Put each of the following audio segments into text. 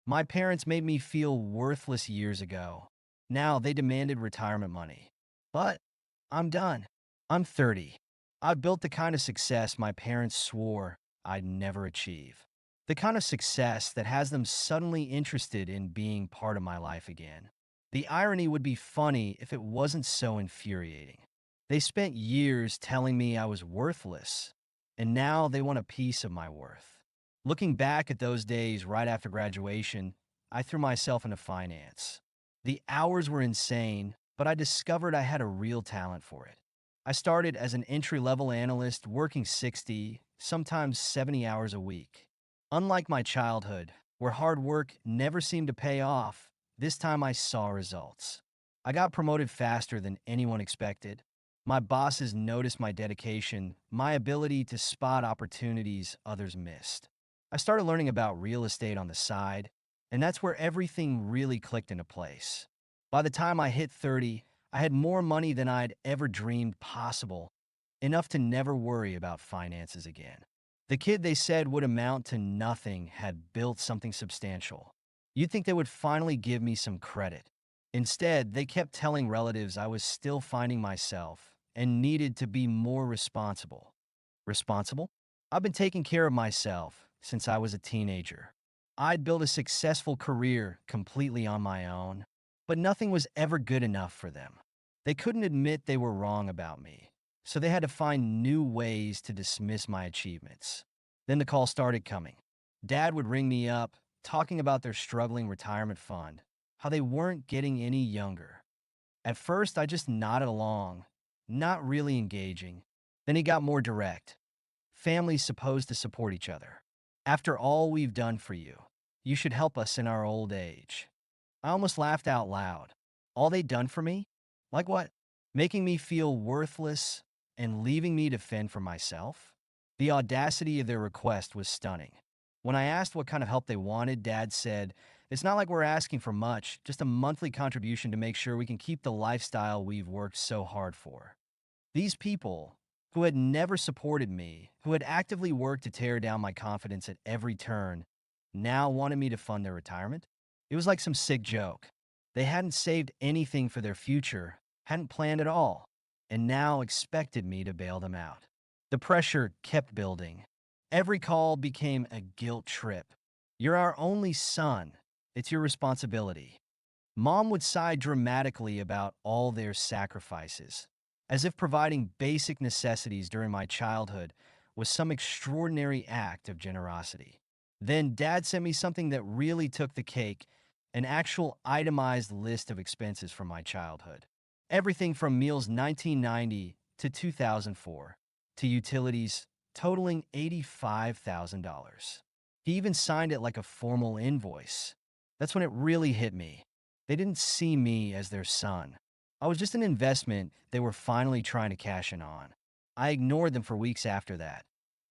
My parents made me feel worthless years ago. Now they demanded retirement money. But I'm done. I'm 30. I've built the kind of success my parents swore I'd never achieve. The kind of success that has them suddenly interested in being part of my life again. The irony would be funny if it wasn't so infuriating. They spent years telling me I was worthless, and now they want a piece of my worth. Looking back at those days right after graduation, I threw myself into finance. The hours were insane, but I discovered I had a real talent for it. I started as an entry-level analyst working 60, sometimes 70 hours a week. Unlike my childhood, where hard work never seemed to pay off, this time I saw results. I got promoted faster than anyone expected. My bosses noticed my dedication, my ability to spot opportunities others missed. I started learning about real estate on the side, and that's where everything really clicked into place. By the time I hit 30, I had more money than I'd ever dreamed possible, enough to never worry about finances again. The kid they said would amount to nothing had built something substantial. You'd think they would finally give me some credit. Instead, they kept telling relatives I was still finding myself and needed to be more responsible. Responsible? I've been taking care of myself since I was a teenager. I'd built a successful career completely on my own, but nothing was ever good enough for them. They couldn't admit they were wrong about me, so they had to find new ways to dismiss my achievements. Then the call started coming. Dad would ring me up, talking about their struggling retirement fund, how they weren't getting any younger. At first, I just nodded along, not really engaging. Then he got more direct. Families supposed to support each other. After all we've done for you, you should help us in our old age. I almost laughed out loud. All they'd done for me? Like what? Making me feel worthless and leaving me to fend for myself? The audacity of their request was stunning. When I asked what kind of help they wanted, Dad said, "It's not like we're asking for much, just a monthly contribution to make sure we can keep the lifestyle we've worked so hard for." These people, who had never supported me, who had actively worked to tear down my confidence at every turn, now wanted me to fund their retirement? It was like some sick joke. They hadn't saved anything for their future, hadn't planned at all, and now expected me to bail them out. The pressure kept building. Every call became a guilt trip. "You're our only son. It's your responsibility." Mom would sigh dramatically about all their sacrifices, as if providing basic necessities during my childhood was some extraordinary act of generosity. Then Dad sent me something that really took the cake, an actual itemized list of expenses from my childhood. Everything from meals 1990 to 2004, to utilities totaling $85,000. He even signed it like a formal invoice. That's when it really hit me. They didn't see me as their son. I was just an investment they were finally trying to cash in on. I ignored them for weeks after that.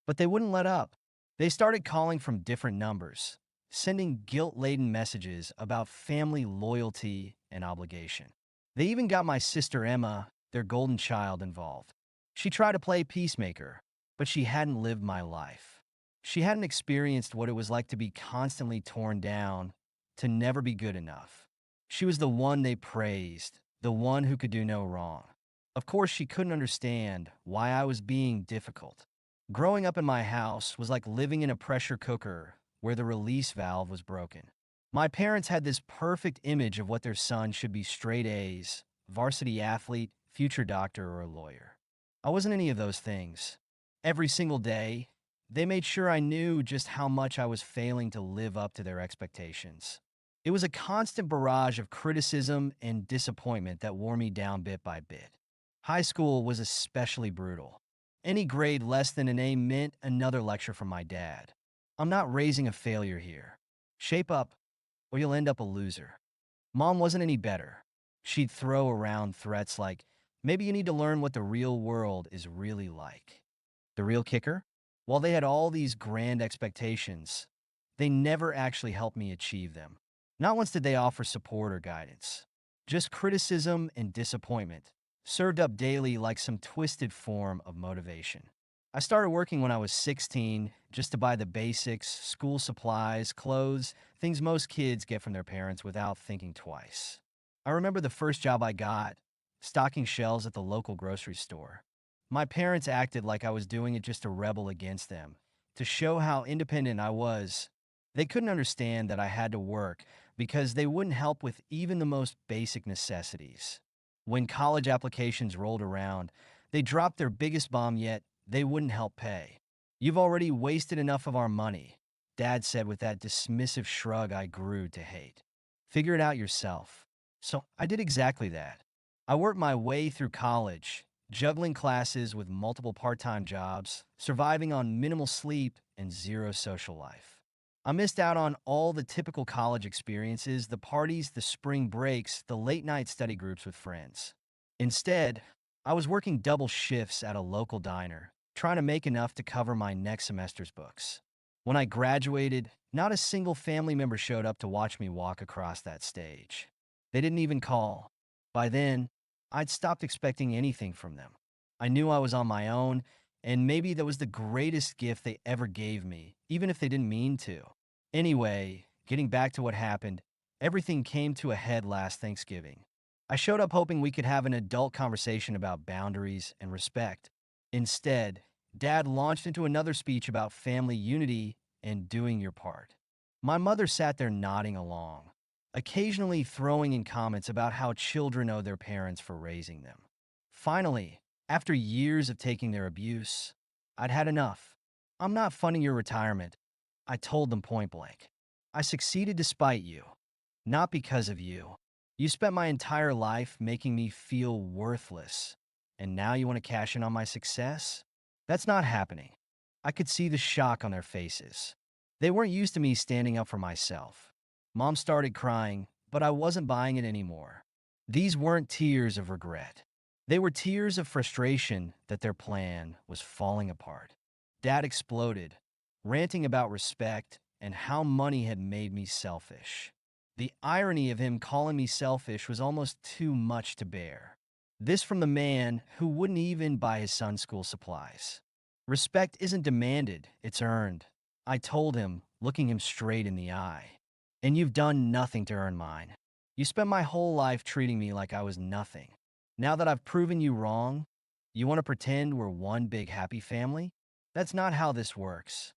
But they wouldn't let up. They started calling from different numbers, sending guilt-laden messages about family loyalty and obligation. They even got my sister Emma, their golden child, involved. She tried to play peacemaker, but she hadn't lived my life. She hadn't experienced what it was like to be constantly torn down, to never be good enough. She was the one they praised, the one who could do no wrong. Of course, she couldn't understand why I was being difficult. Growing up in my house was like living in a pressure cooker where the release valve was broken. My parents had this perfect image of what their son should be: straight A's, varsity athlete, future doctor, or a lawyer. I wasn't any of those things. Every single day, they made sure I knew just how much I was failing to live up to their expectations. It was a constant barrage of criticism and disappointment that wore me down bit by bit. High school was especially brutal. Any grade less than an A meant another lecture from my dad. "I'm not raising a failure here. Shape up, or you'll end up a loser." Mom wasn't any better. She'd throw around threats like, "Maybe you need to learn what the real world is really like." The real kicker? While they had all these grand expectations, they never actually helped me achieve them. Not once did they offer support or guidance. Just criticism and disappointment, served up daily like some twisted form of motivation. I started working when I was 16 just to buy the basics, school supplies, clothes, things most kids get from their parents without thinking twice. I remember the first job I got, stocking shelves at the local grocery store. My parents acted like I was doing it just to rebel against them, to show how independent I was. They couldn't understand that I had to work because they wouldn't help with even the most basic necessities. When college applications rolled around, they dropped their biggest bomb yet. They wouldn't help pay. You've already wasted enough of our money, Dad said with that dismissive shrug I grew to hate. Figure it out yourself. So I did exactly that. I worked my way through college, juggling classes with multiple part-time jobs, surviving on minimal sleep and zero social life. I missed out on all the typical college experiences, the parties, the spring breaks, the late-night study groups with friends. Instead, I was working double shifts at a local diner, trying to make enough to cover my next semester's books. When I graduated, not a single family member showed up to watch me walk across that stage. They didn't even call. By then, I'd stopped expecting anything from them. I knew I was on my own, and maybe that was the greatest gift they ever gave me, even if they didn't mean to. Anyway, getting back to what happened, everything came to a head last Thanksgiving. I showed up hoping we could have an adult conversation about boundaries and respect. Instead, Dad launched into another speech about family unity and doing your part. My mother sat there nodding along, occasionally throwing in comments about how children owe their parents for raising them. Finally, after years of taking their abuse, I'd had enough. I'm not funding your retirement, I told them point blank. I succeeded despite you, not because of you. You spent my entire life making me feel worthless, and now you want to cash in on my success? That's not happening. I could see the shock on their faces. They weren't used to me standing up for myself. Mom started crying, but I wasn't buying it anymore. These weren't tears of regret. They were tears of frustration that their plan was falling apart. Dad exploded, ranting about respect and how money had made me selfish. The irony of him calling me selfish was almost too much to bear. This from the man who wouldn't even buy his son's school supplies. Respect isn't demanded, it's earned, I told him, looking him straight in the eye. And you've done nothing to earn mine. You spent my whole life treating me like I was nothing. Now that I've proven you wrong, you want to pretend we're one big happy family? That's not how this works.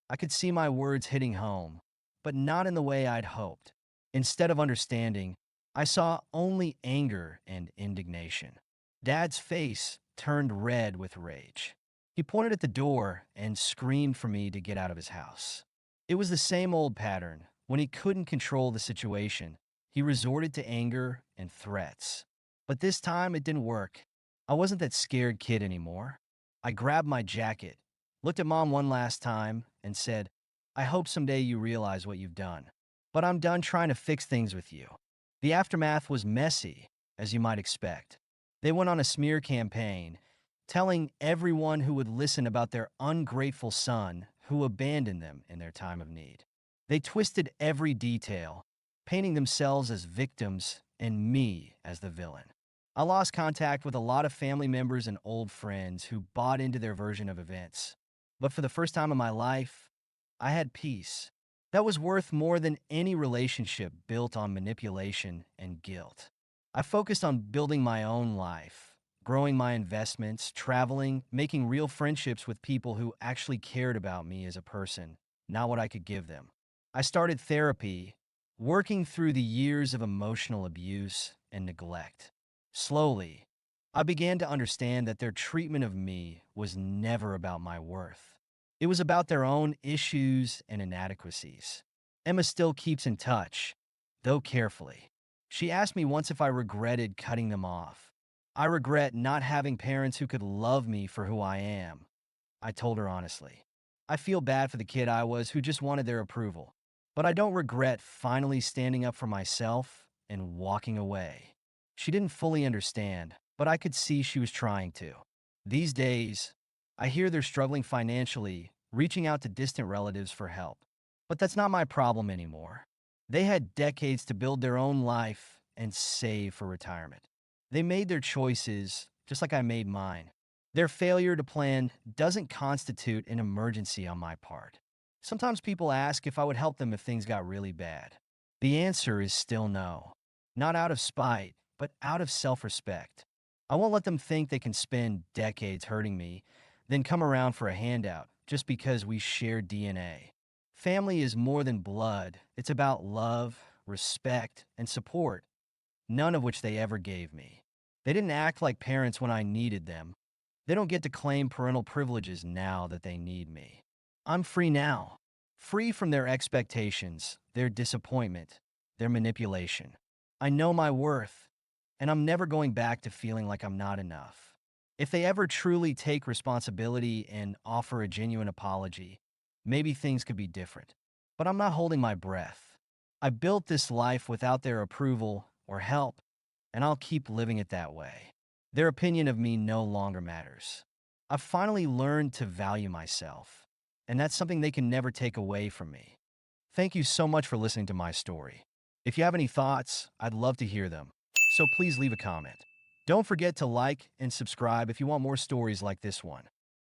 I could see my words hitting home, but not in the way I'd hoped. Instead of understanding, I saw only anger and indignation. Dad's face turned red with rage. He pointed at the door and screamed for me to get out of his house. It was the same old pattern. When he couldn't control the situation, he resorted to anger and threats. But this time it didn't work. I wasn't that scared kid anymore. I grabbed my jacket, looked at Mom one last time, and said, I hope someday you realize what you've done. But I'm done trying to fix things with you. The aftermath was messy, as you might expect. They went on a smear campaign, telling everyone who would listen about their ungrateful son who abandoned them in their time of need. They twisted every detail, painting themselves as victims and me as the villain. I lost contact with a lot of family members and old friends who bought into their version of events. But for the first time in my life, I had peace. That was worth more than any relationship built on manipulation and guilt. I focused on building my own life, growing my investments, traveling, making real friendships with people who actually cared about me as a person, not what I could give them. I started therapy, working through the years of emotional abuse and neglect. Slowly, I began to understand that their treatment of me was never about my worth. It was about their own issues and inadequacies. Emma still keeps in touch, though carefully. She asked me once if I regretted cutting them off. I regret not having parents who could love me for who I am, I told her honestly. I feel bad for the kid I was who just wanted their approval. But I don't regret finally standing up for myself and walking away. She didn't fully understand, but I could see she was trying to. These days, I hear they're struggling financially, reaching out to distant relatives for help. But that's not my problem anymore. They had decades to build their own life and save for retirement. They made their choices just like I made mine. Their failure to plan doesn't constitute an emergency on my part. Sometimes people ask if I would help them if things got really bad. The answer is still no. Not out of spite, but out of self-respect. I won't let them think they can spend decades hurting me, then come around for a handout just because we share DNA. Family is more than blood. It's about love, respect, and support, none of which they ever gave me. They didn't act like parents when I needed them. They don't get to claim parental privileges now that they need me. I'm free now, free from their expectations, their disappointment, their manipulation. I know my worth, and I'm never going back to feeling like I'm not enough. If they ever truly take responsibility and offer a genuine apology, maybe things could be different. But I'm not holding my breath. I built this life without their approval or help, and I'll keep living it that way. Their opinion of me no longer matters. I've finally learned to value myself, and that's something they can never take away from me. Thank you so much for listening to my story. If you have any thoughts, I'd love to hear them, so please leave a comment. Don't forget to like and subscribe if you want more stories like this one.